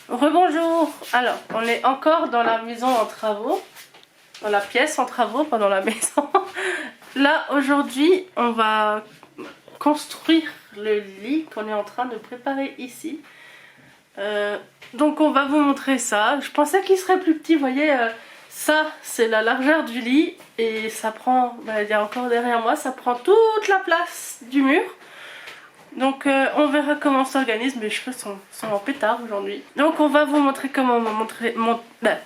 Rebonjour. Alors, on est encore dans la maison en travaux. Dans la pièce en travaux, pas dans la maison. Là, aujourd'hui, on va construire le lit qu'on est en train de préparer ici. Donc, on va vous montrer ça. Je pensais qu'il serait plus petit, vous voyez. Ça, c'est la largeur du lit. Et ça prend, il y a encore derrière moi, ça prend toute la place du mur. Donc on verra comment on s'organise. Mes cheveux sont en pétard aujourd'hui. Donc on va vous montrer comment on va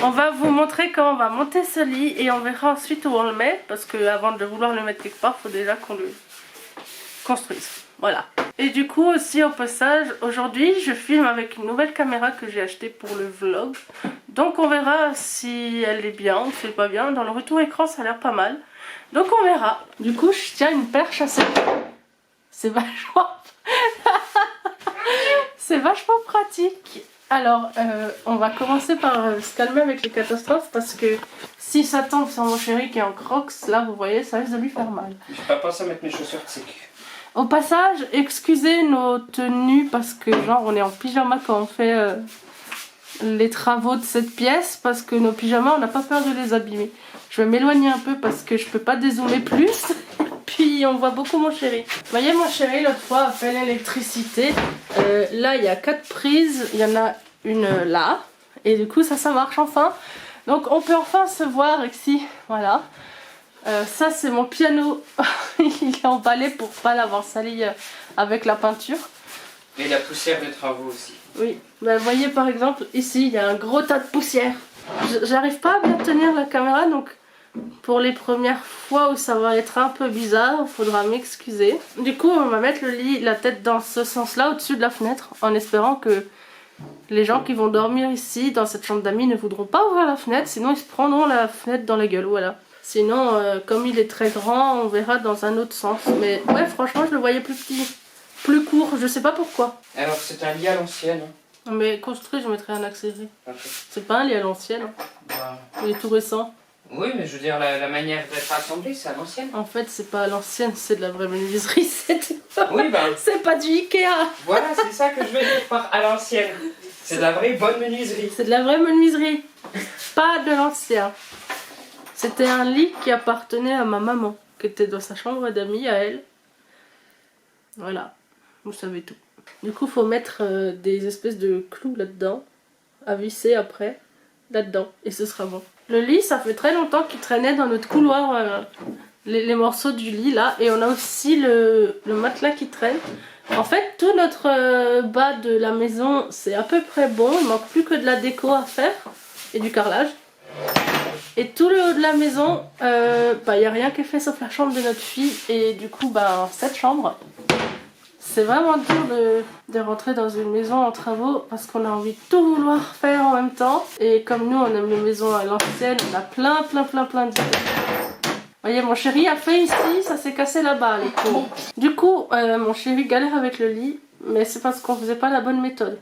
on va vous montrer comment on va monter ce lit. Et on verra ensuite où on le met. Parce que avant de vouloir le mettre quelque part, il faut déjà qu'on le construise. Voilà. Et du coup aussi au passage, aujourd'hui je filme avec une nouvelle caméra que j'ai achetée pour le vlog. Donc on verra si elle est bien ou si elle est pas bien. Dans le retour écran ça a l'air pas mal. Donc on verra. Du coup je tiens une perche à cette... C'est vachement... C'est vachement pratique. Alors, on va commencer par se calmer avec les catastrophes parce que si ça tombe sur mon chéri qui est en crocs, là vous voyez, ça risque de lui faire mal. J'ai pas pensé à mettre mes chaussures de sécu. Au passage, excusez nos tenues parce que genre on est en pyjama quand on fait les travaux de cette pièce parce que nos pyjamas on n'a pas peur de les abîmer. Je vais m'éloigner un peu parce que je peux pas dézoomer plus. Puis on voit beaucoup mon chéri. Vous voyez mon chéri l'autre fois a fait l'électricité. Là il y a 4 prises, il y en a une là. Et du coup ça marche enfin. Donc on peut enfin se voir ici. Voilà. Ça c'est mon piano. Il est emballé pour pas l'avoir sali avec la peinture. Et la poussière des travaux aussi. Oui. Vous voyez par exemple ici il y a un gros tas de poussière. J'arrive pas à bien tenir la caméra donc... Pour les premières fois où ça va être un peu bizarre, il faudra m'excuser. Du coup, on va mettre le lit, la tête dans ce sens-là, au-dessus de la fenêtre, en espérant que les gens qui vont dormir ici, dans cette chambre d'amis, ne voudront pas ouvrir la fenêtre, sinon ils se prendront la fenêtre dans la gueule, voilà. Sinon, comme il est très grand, on verra dans un autre sens. Mais ouais, franchement, je le voyais plus petit, plus court, je sais pas pourquoi. Alors, c'est un lit à l'ancienne. Mais construit, je mettrais un accessoire. Okay. C'est pas un lit à l'ancienne, il est tout récent. Oui, mais je veux dire, la manière d'être assemblée, c'est à l'ancienne. En fait, c'est pas à l'ancienne, c'est de la vraie menuiserie. Oui, bah. C'est pas du Ikea. Voilà, c'est ça que je veux dire par à l'ancienne. C'est de la vraie bonne menuiserie. C'est de la vraie menuiserie. Pas de l'ancien. C'était un lit qui appartenait à ma maman, qui était dans sa chambre d'amis à elle. Voilà, vous savez tout. Du coup, faut mettre des espèces de clous là-dedans, à visser après, là-dedans, et ce sera bon. Le lit, ça fait très longtemps qu'il traînait dans notre couloir, les morceaux du lit là. Et on a aussi le matelas qui traîne. En fait, tout notre bas de la maison, c'est à peu près bon. Il manque plus que de la déco à faire et du carrelage. Et tout le haut de la maison, y a rien qui est fait sauf la chambre de notre fille. Et du coup, cette chambre... C'est vraiment dur de rentrer dans une maison en travaux parce qu'on a envie de tout vouloir faire en même temps. Et comme nous on aime les maisons à l'ancienne, on a plein d'idées. Vous voyez, mon chéri a fait ici, ça s'est cassé là-bas les cours. Du coup, mon chéri galère avec le lit, mais c'est parce qu'on faisait pas la bonne méthode.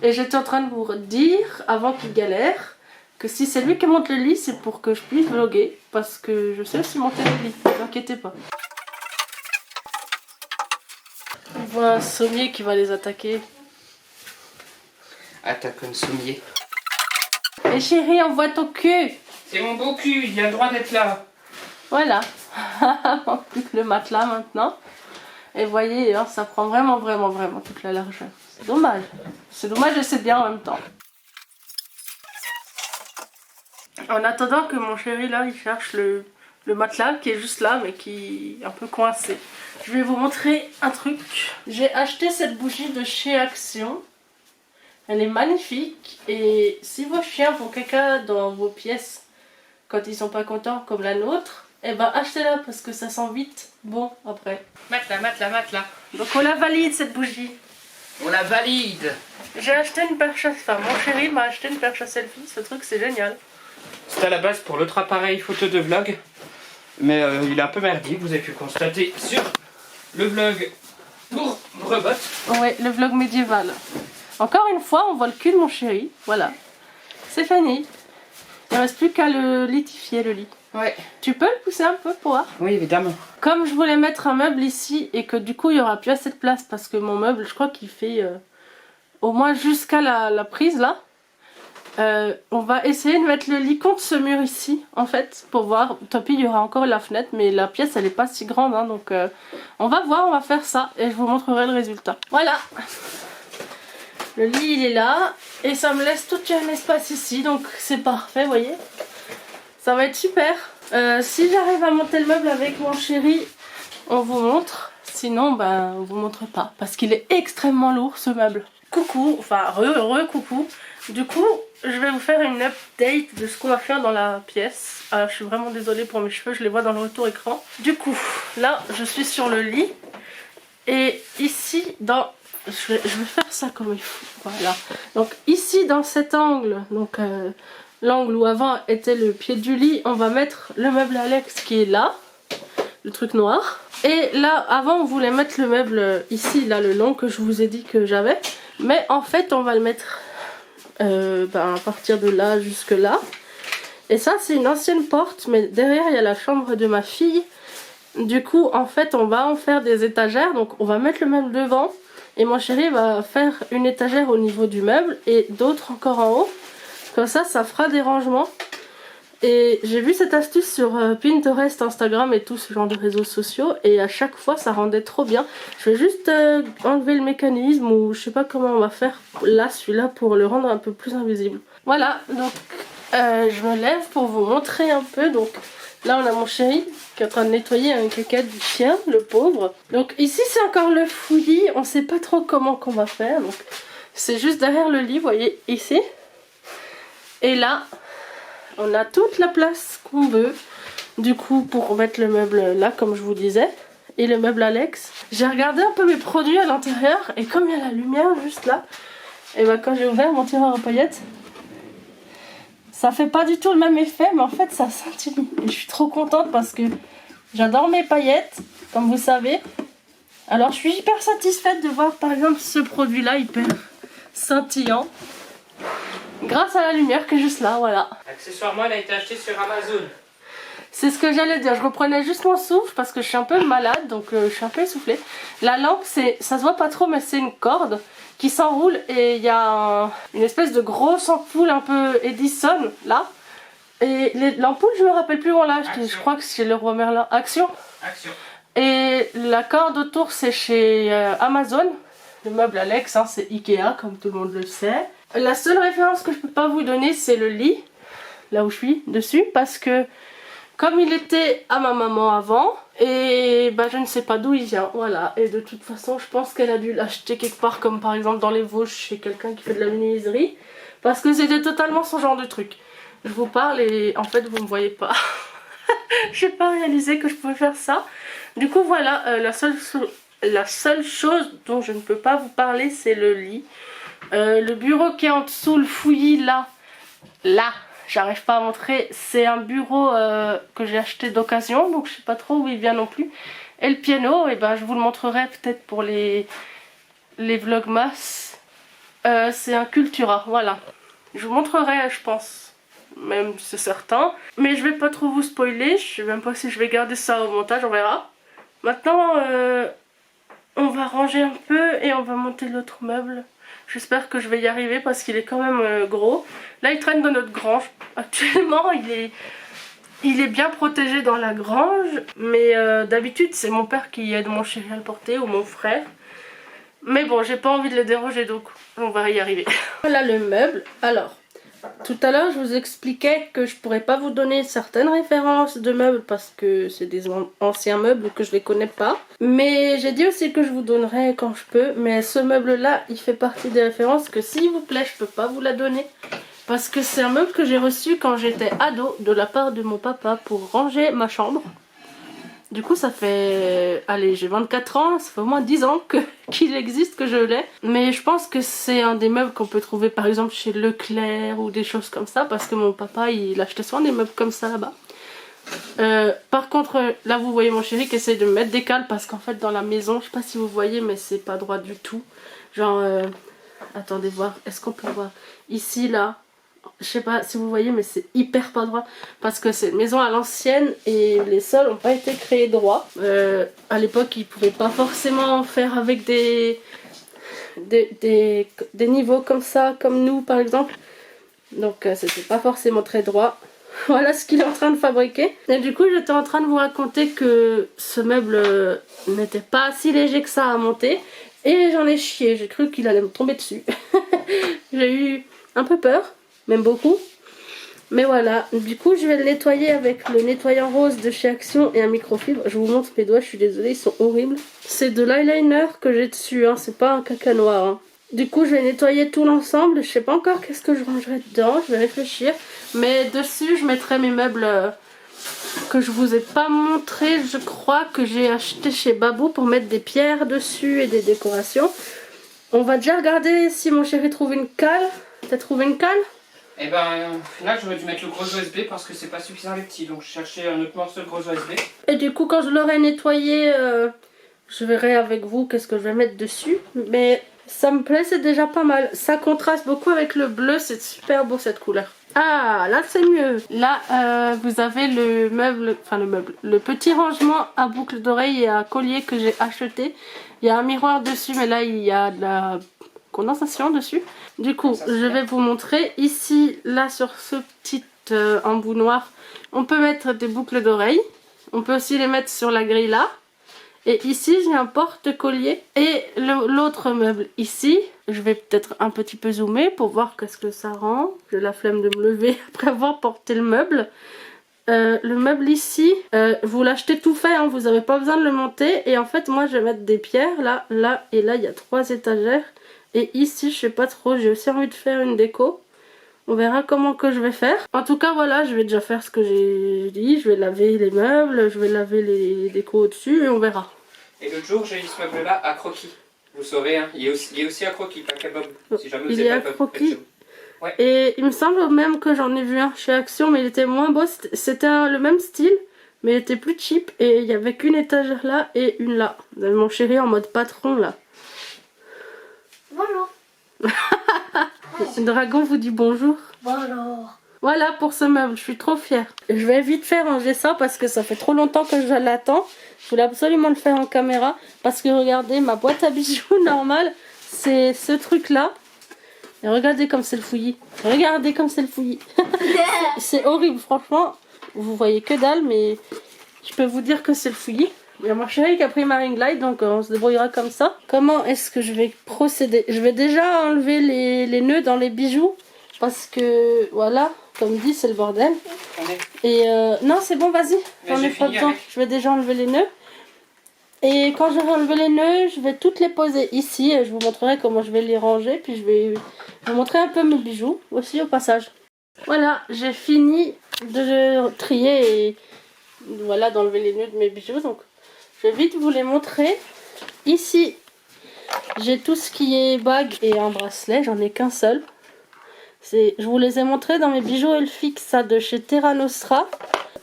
Et j'étais en train de vous dire, avant qu'il galère, que si c'est lui qui monte le lit, c'est pour que je puisse vlogger. Parce que je sais aussi monter le lit, ne vous inquiétez pas. On voit un sommier qui va les attaquer. Attaque un sommier. Et chérie, on voit ton cul. C'est mon beau cul, il a le droit d'être là. Voilà. Plus que le matelas maintenant. Et vous voyez, hein, ça prend vraiment toute la largeur. C'est dommage. C'est dommage et c'est bien en même temps. En attendant que mon chéri là, il cherche le matelas qui est juste là mais qui est un peu coincé. Je vais vous montrer un truc. J'ai acheté cette bougie de chez Action. Elle est magnifique et si vos chiens font caca dans vos pièces quand ils sont pas contents comme la nôtre, eh ben achetez-la parce que ça sent vite bon après. Matelas. Donc on la valide cette bougie. On la valide. J'ai acheté une perche à... Enfin mon chéri m'a acheté une perche à selfie, ce truc c'est génial. C'est à la base pour l'autre appareil photo de vlog. Mais il est un peu merdique, vous avez pu constater sur le vlog pour Rebot. Ouais, le vlog médiéval. Encore une fois, on voit le cul de mon chéri. Voilà. C'est fini. Il ne reste plus qu'à le litifier, le lit. Ouais. Tu peux le pousser un peu pour voir? Oui, évidemment. Comme je voulais mettre un meuble ici et que du coup, il n'y aura plus assez de place parce que mon meuble, je crois qu'il fait au moins jusqu'à la prise là. On va essayer de mettre le lit contre ce mur ici en fait pour voir. Tant pis, il y aura encore la fenêtre mais la pièce elle est pas si grande hein, donc on va voir, on va faire ça et je vous montrerai le résultat. Voilà, le lit il est là et ça me laisse tout un espace ici donc c'est parfait, vous voyez, ça va être super. Si j'arrive à monter le meuble avec mon chéri on vous montre, sinon ben on vous montre pas parce qu'il est extrêmement lourd ce meuble. Coucou, enfin coucou. Du coup, je vais vous faire une update de ce qu'on va faire dans la pièce. Alors, je suis vraiment désolée pour mes cheveux, je les vois dans le retour écran. Du coup, là, je suis sur le lit. Et ici, je vais faire ça comme il faut. Voilà. Donc ici, dans cet angle, donc l'angle où avant était le pied du lit, on va mettre le meuble Alex qui est là. Le truc noir. Et là, avant, on voulait mettre le meuble ici, là, le long que je vous ai dit que j'avais. Mais en fait, on va le mettre... à partir de là jusque là, et ça c'est une ancienne porte mais derrière il y a la chambre de ma fille. Du coup en fait on va en faire des étagères, donc on va mettre le meuble devant et mon chéri va faire une étagère au niveau du meuble et d'autres encore en haut, comme ça ça fera des rangements. Et j'ai vu cette astuce sur Pinterest, Instagram et tout ce genre de réseaux sociaux et à chaque fois ça rendait trop bien. Je vais juste enlever le mécanisme ou je sais pas comment on va faire là celui-là pour le rendre un peu plus invisible. Voilà, donc je me lève pour vous montrer un peu. Donc là on a mon chéri qui est en train de nettoyer un caca du chien, le pauvre. Donc ici c'est encore le fouillis, on sait pas trop comment qu'on va faire. Donc c'est juste derrière le lit, vous voyez ici. Et là... on a toute la place qu'on veut, du coup, pour mettre le meuble là, comme je vous disais, et le meuble Alex. J'ai regardé un peu mes produits à l'intérieur, et comme il y a la lumière juste là, et ben quand j'ai ouvert mon tiroir à paillettes, ça fait pas du tout le même effet, mais en fait ça scintille. Et je suis trop contente parce que j'adore mes paillettes, comme vous savez. Alors je suis hyper satisfaite de voir par exemple ce produit là, hyper scintillant. Grâce à la lumière qui est juste là, voilà. Accessoirement, elle a été achetée sur Amazon. C'est ce que j'allais dire, je reprenais juste mon souffle parce que je suis un peu malade, donc je suis un peu essoufflée. La lampe, ça se voit pas trop, mais c'est une corde qui s'enroule et il y a une espèce de grosse ampoule un peu Edison, là. Et l'ampoule, je me rappelle plus où on l'a acheté, je crois que c'est le Leroy Merlin. Action. Et la corde autour, c'est chez Amazon. Le meuble Alex, hein, c'est Ikea, comme tout le monde le sait. La seule référence que je peux pas vous donner c'est le lit, là où je suis dessus, parce que comme il était à ma maman avant, et bah je ne sais pas d'où il vient, voilà. Et de toute façon je pense qu'elle a dû l'acheter quelque part, comme par exemple dans les Vosges chez quelqu'un qui fait de la menuiserie, parce que c'était totalement son genre de truc. Je vous parle et en fait vous me voyez pas. J'ai pas réalisé que je pouvais faire ça. Du coup voilà, la seule chose dont je ne peux pas vous parler c'est le lit. Le bureau qui est en dessous, le fouillis là, j'arrive pas à montrer, c'est un bureau que j'ai acheté d'occasion, donc je sais pas trop où il vient non plus. Et le piano, et ben je vous le montrerai peut-être pour les vlogmas. C'est un Cultura, voilà. Je vous montrerai, je pense, même c'est certain. Mais je vais pas trop vous spoiler, je sais même pas si je vais garder ça au montage, on verra. Maintenant, on va ranger un peu et on va monter l'autre meuble. J'espère que je vais y arriver parce qu'il est quand même gros. Là il traîne dans notre grange. Actuellement il est bien protégé dans la grange. Mais d'habitude c'est mon père qui aide mon chéri à le porter ou mon frère. Mais bon, j'ai pas envie de le déranger donc on va y arriver. Voilà le meuble. Alors, tout à l'heure je vous expliquais que je pourrais pas vous donner certaines références de meubles parce que c'est des anciens meubles que je les connais pas. Mais j'ai dit aussi que je vous donnerai quand je peux. Mais ce meuble là il fait partie des références que s'il vous plaît je peux pas vous la donner. Parce que c'est un meuble que j'ai reçu quand j'étais ado de la part de mon papa pour ranger ma chambre. Du coup ça fait, allez j'ai 24 ans, ça fait au moins 10 ans qu'il existe, que je l'ai. Mais je pense que c'est un des meubles qu'on peut trouver par exemple chez Leclerc ou des choses comme ça. Parce que mon papa il achetait souvent des meubles comme ça là-bas. Par contre là vous voyez mon chéri qui essaye de me mettre des cales. Parce qu'en fait dans la maison, je sais pas si vous voyez mais c'est pas droit du tout. Genre, attendez voir, est-ce qu'on peut voir ici là. Je sais pas si vous voyez mais c'est hyper pas droit parce que c'est une maison à l'ancienne et les sols n'ont pas été créés droits. À l'époque ils pouvaient pas forcément faire avec des des niveaux comme ça, comme nous par exemple. Donc c'était pas forcément très droit. Voilà ce qu'il est en train de fabriquer. Et du coup j'étais en train de vous raconter que ce meuble n'était pas si léger que ça à monter. Et j'en ai chié, j'ai cru qu'il allait me tomber dessus. J'ai eu un peu peur, même beaucoup. Mais voilà, du coup je vais le nettoyer avec le nettoyant rose de chez Action et un microfibre. Je vous montre mes doigts, je suis désolée, ils sont horribles. C'est de l'eyeliner que j'ai dessus, hein, c'est pas un caca noir. Hein. Du coup je vais nettoyer tout l'ensemble, je sais pas encore qu'est-ce que je rangerai dedans, je vais réfléchir. Mais dessus je mettrai mes meubles que je vous ai pas montré, je crois que j'ai acheté chez Babou pour mettre des pierres dessus et des décorations. On va déjà regarder si mon chéri trouve une cale. T'as trouvé une cale? Et ben là j'aurais dû mettre le gros USB parce que c'est pas suffisant les petits, donc je cherchais un autre morceau de gros USB. Et du coup quand je l'aurai nettoyé, je verrai avec vous qu'est-ce que je vais mettre dessus. Mais ça me plaît, c'est déjà pas mal. Ça contraste beaucoup avec le bleu, c'est super beau cette couleur. Ah là c'est mieux. Là vous avez le meuble, le petit rangement à boucle d'oreille et à collier que j'ai acheté. Il y a un miroir dessus mais là il y a de la condensation dessus. Du coup je vais vous montrer ici, là sur ce petit embout noir, on peut mettre des boucles d'oreilles. On peut aussi les mettre sur la grille là. Et ici j'ai un porte-collier. Et l'autre meuble ici, je vais peut-être un petit peu zoomer pour voir qu'est-ce que ça rend. J'ai la flemme de me lever après avoir porté le meuble. Le meuble ici, vous l'achetez tout fait, hein, vous n'avez pas besoin de le monter. Et en fait moi je vais mettre des pierres là, là et là il y a 3 étagères. Et ici je sais pas trop, j'ai aussi envie de faire une déco. On verra comment que je vais faire. En tout cas voilà, je vais déjà faire ce que j'ai dit. Je vais laver les meubles, je vais laver les décos au-dessus et on verra. Et l'autre jour j'ai eu ce meuble là à croquis. Vous saurez, hein, il est aussi à croquis, pas qu'à Bob. Si jamais vous il est à croquis. Ouais. Et il me semble même que j'en ai vu un chez Action, mais il était moins beau. C'était le même style, mais il était plus cheap. Et il n'y avait qu'une étagère là et une là. Mon chéri en mode patron là. Bonjour. Le dragon vous dit bonjour. Bonjour. Voilà pour ce meuble, je suis trop fière. Je vais vite faire ranger ça parce que ça fait trop longtemps que je l'attends. Je voulais absolument le faire en caméra parce que regardez, ma boîte à bijoux normale, c'est ce truc là. Et regardez comme c'est le fouillis. Regardez comme c'est le fouillis. C'est horrible, franchement. Vous voyez que dalle, mais je peux vous dire que c'est le fouillis. Il y a mon chéri qui a pris ma ring light, donc on se débrouillera comme ça. Comment est-ce que je vais procéder? Je vais déjà enlever les nœuds dans les bijoux. Parce que, voilà, comme dit, c'est le bordel. Et non, c'est bon, vas-y. J'en ai pas besoin. Je vais déjà enlever les nœuds. Et quand j'aurai enlevé les nœuds, je vais toutes les poser ici. Et je vous montrerai comment je vais les ranger. Puis je vais vous montrer un peu mes bijoux aussi au passage. Voilà, j'ai fini de trier et voilà, d'enlever les nœuds de mes bijoux. Donc je vais vite vous les montrer. Ici, j'ai tout ce qui est bague et un bracelet. J'en ai qu'un seul. Je vous les ai montrés dans mes bijoux Elfix, ça de chez Terra Nostra.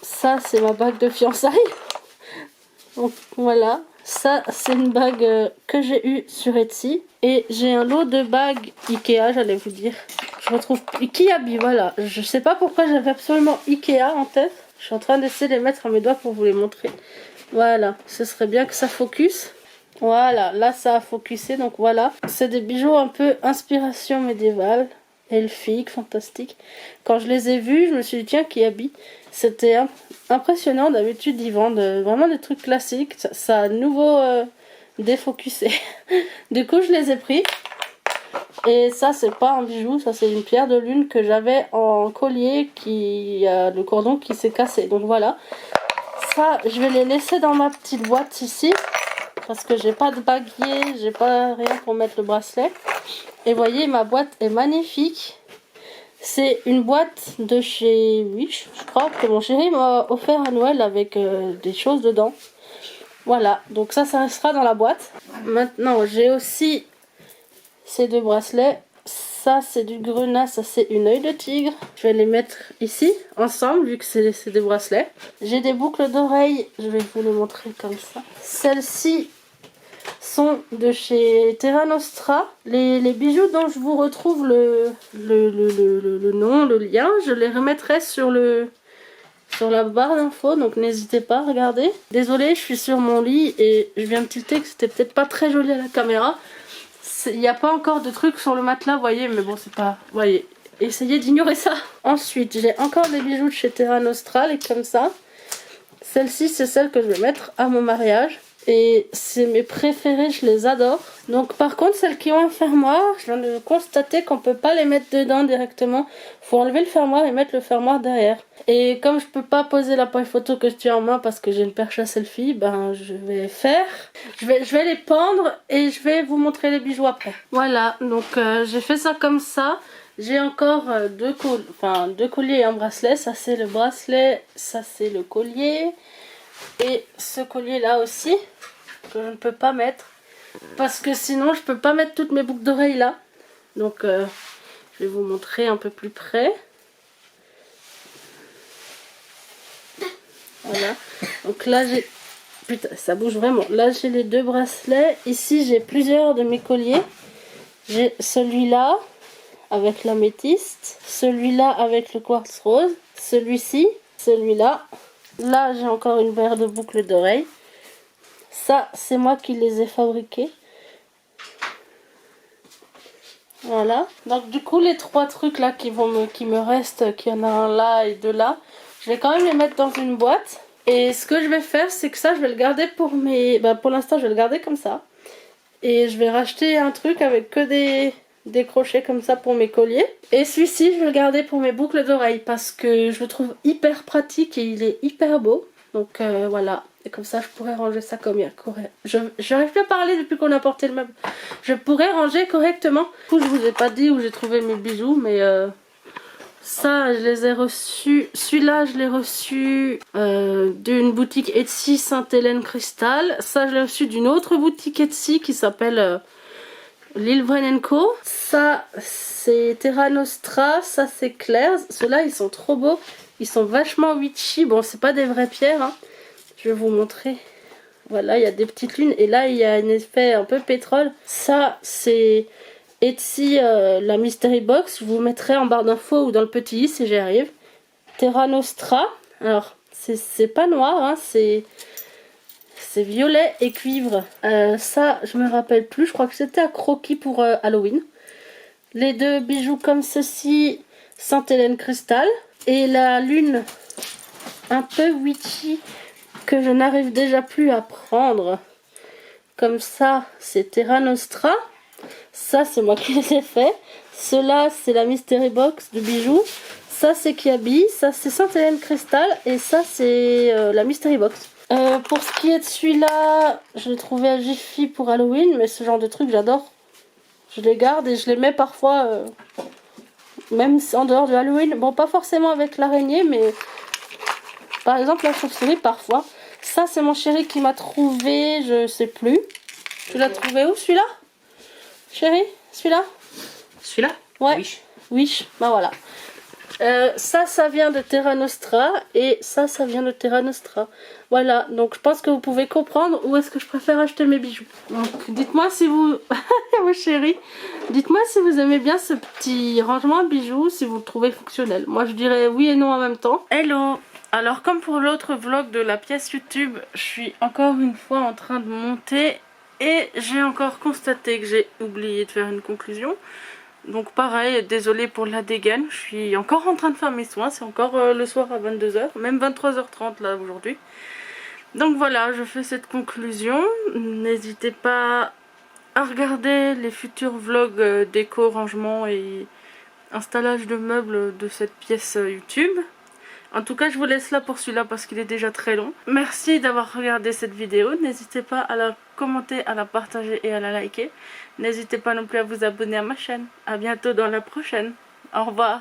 Ça c'est ma bague de fiançailles. Donc voilà, ça c'est une bague que j'ai eue sur Etsy. Et j'ai un lot de bagues Ikea, j'allais vous dire. Je retrouve Kiabi, voilà. Je sais pas pourquoi j'avais absolument Ikea en tête. Je suis en train d'essayer de les mettre à mes doigts pour vous les montrer. Voilà, ce serait bien que ça focus. Voilà, là ça a focusé, donc voilà. C'est des bijoux un peu inspiration médiévale. Elfique, fantastique. Quand je les ai vus, je me suis dit tiens, Kiabi. C'était impressionnant. D'habitude ils vendent vraiment des trucs classiques. Ça a à nouveau défocusé. Du coup je les ai pris. Et ça c'est pas un bijou, ça c'est une pierre de lune que j'avais en collier qui a le cordon qui s'est cassé. Donc voilà. Ça je vais les laisser dans ma petite boîte ici. Parce que j'ai pas de baguier, j'ai pas rien pour mettre le bracelet. Et voyez, ma boîte est magnifique. C'est une boîte de chez Wish, je crois, que mon chéri m'a offert à Noël avec des choses dedans. Voilà, donc ça restera dans la boîte. Maintenant, j'ai aussi ces 2 bracelets. Ça, c'est du grenat, ça c'est une œil de tigre. Je vais les mettre ici, ensemble, vu que c'est des bracelets. J'ai des boucles d'oreilles, je vais vous les montrer comme ça. Celles-ci sont de chez Terra Nostra. Les bijoux dont je vous retrouve le nom, le lien, je les remettrai sur la barre d'infos, donc n'hésitez pas à regarder. Désolée, je suis sur mon lit et je viens de tilter que c'était peut-être pas très joli à la caméra. il n'y a pas encore de trucs sur le matelas, vous voyez, mais bon, c'est pas... Vous voyez, essayez d'ignorer ça. Ensuite, j'ai encore des bijoux de chez Terra Nostra, et comme ça. Celle-ci, c'est celle que je vais mettre à mon mariage. Et c'est mes préférées, je les adore. Donc par contre, celles qui ont un fermoir, je viens de constater qu'on peut pas les mettre dedans directement. Faut enlever le fermoir et mettre le fermoir derrière. Et comme je peux pas poser l'appareil photo que je tiens en main parce que j'ai une perche à selfie, ben je vais faire. Je vais les pendre et je vais vous montrer les bijoux après. Voilà, donc j'ai fait ça comme ça. J'ai encore deux colliers et un bracelet. Ça c'est le bracelet, ça c'est le collier. Et ce collier là aussi, que je ne peux pas mettre. Parce que sinon je peux pas mettre toutes mes boucles d'oreilles là. Donc je vais vous montrer un peu plus près. Voilà. Donc là j'ai... Putain, ça bouge vraiment. Là j'ai les deux bracelets. Ici j'ai plusieurs de mes colliers. J'ai celui-là avec l'améthyste. Celui-là avec le quartz rose. Celui-ci. Celui-là. Là j'ai encore une paire de boucles d'oreilles. Ça c'est moi qui les ai fabriquées. Voilà. Donc du coup les trois trucs là qui me restent, qu'il y en a un là et deux là, je vais quand même les mettre dans une boîte. Et ce que je vais faire, c'est que ça je vais le garder pour mes... pour l'instant je vais le garder comme ça. Et je vais racheter un truc avec que des crochets comme ça pour mes colliers. Et celui-ci je vais le garder pour mes boucles d'oreilles parce que je le trouve hyper pratique et il est hyper beau. Donc voilà. Et comme ça je pourrais ranger ça comme il y a. J'arrive plus à parler depuis qu'on a porté le meuble. Je pourrais ranger correctement. Du coup je vous ai pas dit où j'ai trouvé mes bijoux, mais ça je les ai reçus. Celui-là je l'ai reçu d'une boutique Etsy Sainte-Hélène Cristal. Ça je l'ai reçu d'une autre boutique Etsy qui s'appelle Lil Bren & Co. Ça c'est Terra Nostra. Ça c'est Claire's. Ceux-là ils sont trop beaux. Ils sont vachement witchy. Bon c'est pas des vraies pierres hein. Je vais vous montrer. Voilà, il y a des petites lunes. Et là, il y a un effet un peu pétrole. Ça, c'est Etsy, la Mystery Box. Je vous mettrai en barre d'infos ou dans le petit i si j'y arrive. Terra Nostra. Alors, c'est pas noir, hein, c'est violet et cuivre. Ça, je me rappelle plus. Je crois que c'était à croquis pour Halloween. Les deux bijoux comme ceci, Sainte-Hélène Cristal. Et la lune un peu witchy que je n'arrive déjà plus à prendre. Comme ça, c'est Terra Nostra. Ça, c'est moi qui les ai fait. Cela, c'est la Mystery Box de bijoux. Ça, c'est Kiabi. Ça, c'est Sainte-Hélène Cristal. Et ça, c'est la Mystery Box. Pour ce qui est de celui-là, je l'ai trouvé à Jiffy pour Halloween. Mais ce genre de truc, j'adore. Je les garde et je les mets parfois, même en dehors de Halloween. Bon, pas forcément avec l'araignée, mais par exemple la chauve-souris parfois. Ça c'est mon chéri qui m'a trouvé, je sais plus. Tu l'as trouvé où celui-là? Chéri, celui-là? Celui-là? Ouais. Oui. Oui, bah voilà. Ça vient de Terra Nostra et ça vient de Terra Nostra. Voilà, donc je pense que vous pouvez comprendre où est-ce que je préfère acheter mes bijoux. Donc dites-moi si vous... Mon chéri, dites-moi si vous aimez bien ce petit rangement de bijoux, si vous le trouvez fonctionnel. Moi je dirais oui et non en même temps. Hello! Alors comme pour l'autre vlog de la pièce YouTube, je suis encore une fois en train de monter et j'ai encore constaté que j'ai oublié de faire une conclusion. Donc pareil, désolée pour la dégaine, je suis encore en train de faire mes soins, c'est encore le soir à 22h, même 23h30 là aujourd'hui. Donc voilà, je fais cette conclusion. N'hésitez pas à regarder les futurs vlogs déco, rangement et installage de meubles de cette pièce YouTube. En tout cas, je vous laisse là pour celui-là parce qu'il est déjà très long. Merci d'avoir regardé cette vidéo. N'hésitez pas à la commenter, à la partager et à la liker. N'hésitez pas non plus à vous abonner à ma chaîne. A bientôt dans la prochaine. Au revoir.